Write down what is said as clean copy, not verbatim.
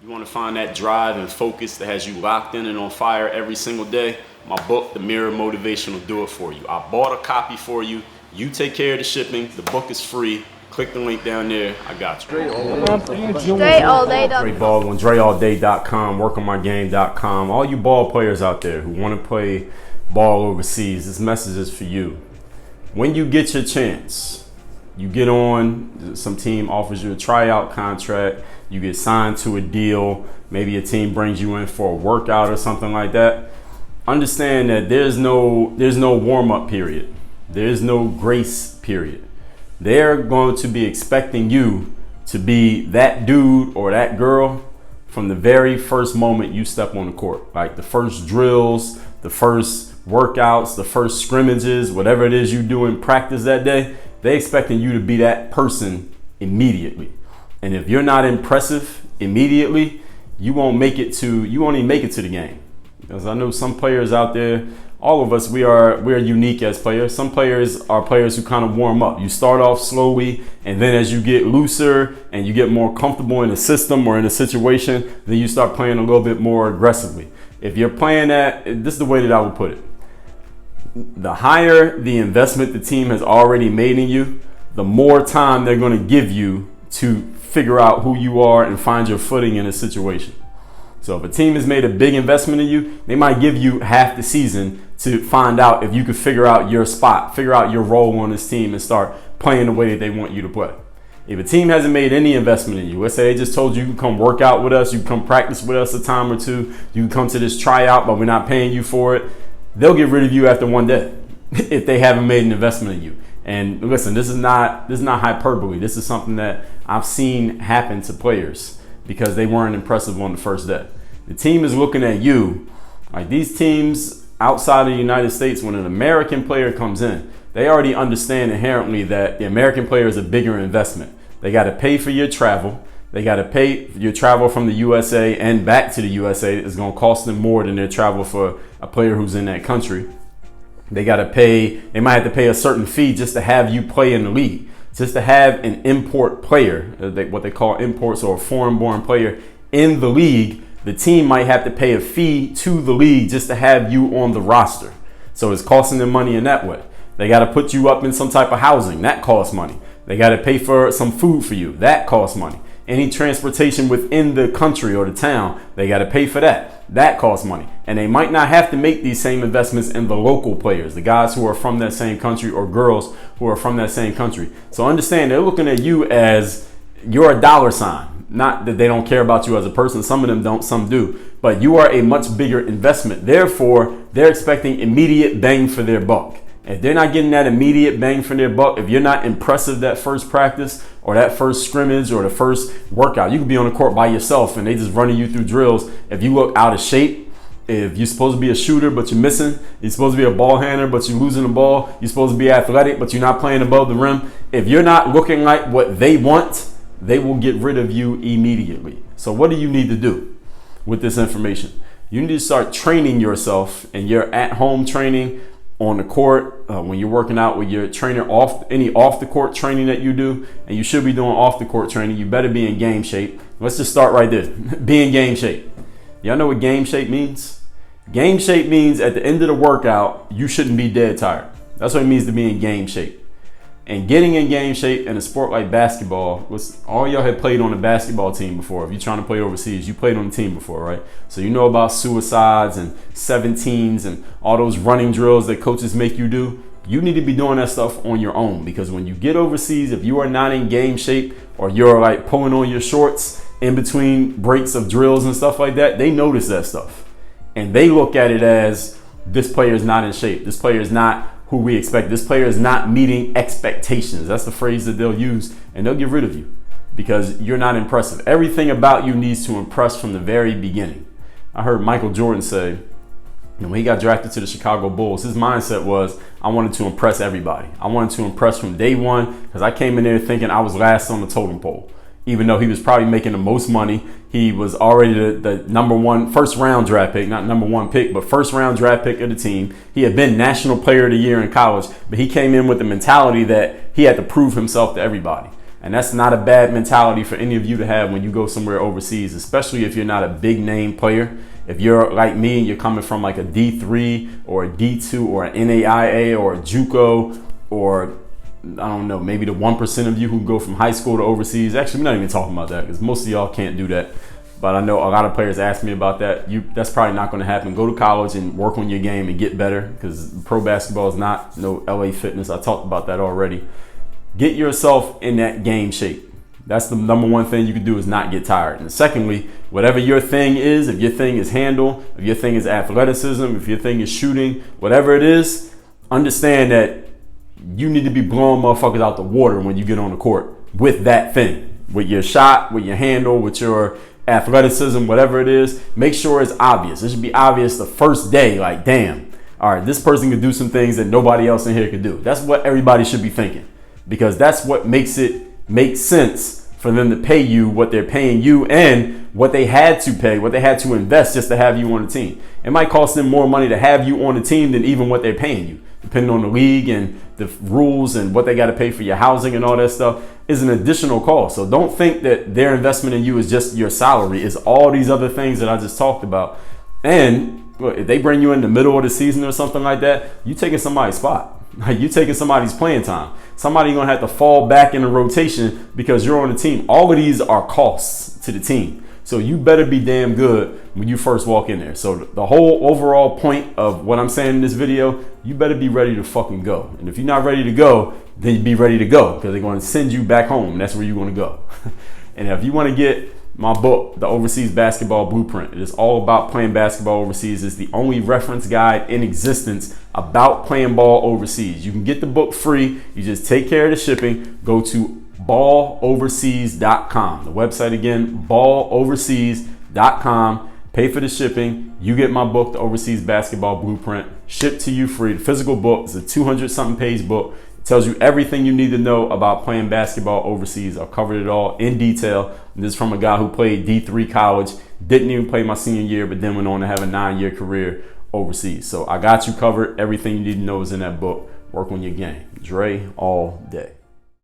You want to find that drive and focus that has you locked in and on fire every single day? My book, The Mirror of Motivation, will do it for you. I bought a copy for you. You take care of the shipping. The book is free. Click the link down there. I got you. Dre Baldwin, DreAllDay.com, WorkOnMyGame.com. All you ball players out there who want to play ball overseas, this message is for you. When you get your chance, you get on, some team offers you a tryout contract, you get signed to a deal, maybe a team brings you in for a workout or something like that. Understand that there's no warm-up period. There's no grace period. They're going to be expecting you to be that dude or that girl from the very first moment you step on the court. Like the first drills, the first workouts, the first scrimmages, whatever it is you do in practice that day, they're expecting you to be that person immediately. And if you're not impressive immediately, you won't even make it to the game. Because I know some players out there, all of us, we're unique as players. Some players are players who kind of warm up. You start off slowly, and then as you get looser and you get more comfortable in a system or in a situation, then you start playing a little bit more aggressively. If you're playing that, this is the way that I would put it. The higher the investment the team has already made in you, the more time they're going to give you to figure out who you are and find your footing in a situation. So if a team has made a big investment in you, they might give you half the season to find out if you can figure out your spot, figure out your role on this team and start playing the way that they want you to play. If a team hasn't made any investment in you, let's say they just told you can come work out with us, you can come practice with us a time or two, you can come to this tryout, but we're not paying you for it, they'll get rid of you after one day if they haven't made an investment in you. And listen, this is not hyperbole. This is something that I've seen happen to players because they weren't impressive on the first day. The team is looking at you. Like these teams outside of the United States, when an American player comes in, they already understand inherently that the American player is a bigger investment. They got to pay for your travel. They got to pay your travel from the USA and back to the USA. It's going to cost them more than their travel for a player who's in that country. They got to pay, they might have to pay a certain fee just to have you play in the league. Just to have an import player, what they call imports or a foreign-born player in the league, the team might have to pay a fee to the league just to have you on the roster. So it's costing them money in that way. They got to put you up in some type of housing. That costs money. They got to pay for some food for you. That costs money. Any transportation within the country or the town, they got to pay for that. That costs money. And they might not have to make these same investments in the local players, the guys who are from that same country or girls who are from that same country. So understand, they're looking at you as you're a dollar sign. Not that they don't care about you as a person. Some of them don't, some do. But you are a much bigger investment. Therefore, they're expecting immediate bang for their buck. If they're not getting that immediate bang for their buck, if you're not impressive that first practice or that first scrimmage or the first workout, you could be on the court by yourself and they just running you through drills. If you look out of shape, if you're supposed to be a shooter but you're missing, you're supposed to be a ball handler but you're losing the ball, you're supposed to be athletic but you're not playing above the rim, if you're not looking like what they want, they will get rid of you immediately. So what do you need to do with this information? You need to start training yourself in your at-home training on the court, when you're working out with your trainer, any off the court training that you do, and you should be doing off the court training, you better be in game shape. Let's just start right there. Be in game shape. Y'all know what game shape means? Game shape means at the end of the workout, you shouldn't be dead tired. That's what it means to be in game shape. And getting in game shape in a sport like basketball, all y'all had played on a basketball team before. If you're trying to play overseas, you played on a team before, right? So you know about suicides and 17s and all those running drills that coaches make you do. You need to be doing that stuff on your own, because when you get overseas, if you are not in game shape or you're like pulling on your shorts in between breaks of drills and stuff like that, they notice that stuff. And they look at it as, this player is not in shape. This player is not who we expect. This player is not meeting expectations. That's the phrase that they'll use, and they'll get rid of you because you're not impressive. Everything about you needs to impress from the very beginning. I heard Michael Jordan say, when he got drafted to the Chicago Bulls, his mindset was, I wanted to impress everybody. I wanted to impress from day one because I came in there thinking I was last on the totem pole. Even though he was probably making the most money, he was already the number one, first round draft pick, not number one pick, but first round draft pick of the team. He had been National Player of the Year in college, but he came in with the mentality that he had to prove himself to everybody. And that's not a bad mentality for any of you to have when you go somewhere overseas, especially if you're not a big name player. If you're like me and you're coming from like a D3 or a D2 or an NAIA or a JUCO, or I don't know, maybe the 1% of you who go from high school to overseas. Actually, we're not even talking about that because most of y'all can't do that. But I know a lot of players ask me about that. That's probably not going to happen. Go to college and work on your game and get better, because pro basketball is not no LA Fitness. I talked about that already. Get yourself in that game shape. That's the number one thing you can do, is not get tired. And secondly, whatever your thing is, if your thing is handle, if your thing is athleticism, if your thing is shooting, whatever it is, understand that you need to be blowing motherfuckers out the water when you get on the court with that thing, with your shot, with your handle, with your athleticism, whatever it is. Make sure it's obvious. It should be obvious the first day, like, damn, all right, this person can do some things that nobody else in here could do. That's what everybody should be thinking, because that's what makes it make sense for them to pay you what they're paying you, and what they had to pay, what they had to invest just to have you on the team. It might cost them more money to have you on the team than even what they're paying you, depending on the league and the rules and what they got to pay for your housing and all that stuff is an additional cost. So don't think that their investment in you is just your salary. It's all these other things that I just talked about. And look, if they bring you in the middle of the season or something like that, you taking somebody's spot. Like, you taking somebody's playing time. Somebody gonna have to fall back in the rotation because you're on the team. All of these are costs to the team. So you better be damn good when you first walk in there. So the whole overall point of what I'm saying in this video, you better be ready to fucking go. And if you're not ready to go, then be ready to go, because they're going to send you back home. That's where you're going to go. And if you want to get my book, The Overseas Basketball Blueprint, it is all about playing basketball overseas. It's the only reference guide in existence about playing ball overseas. You can get the book free. You just take care of the shipping. Go to balloverseas.com. The website again, balloverseas.com. Pay for the shipping. You get my book, The Overseas Basketball Blueprint, shipped to you free. The physical book is a 200-something page book. It tells you everything you need to know about playing basketball overseas. I've covered it all in detail. And this is from a guy who played D3 college, didn't even play my senior year, but then went on to have a 9-year career overseas. So I got you covered. Everything you need to know is in that book. Work on your game. Dre all day.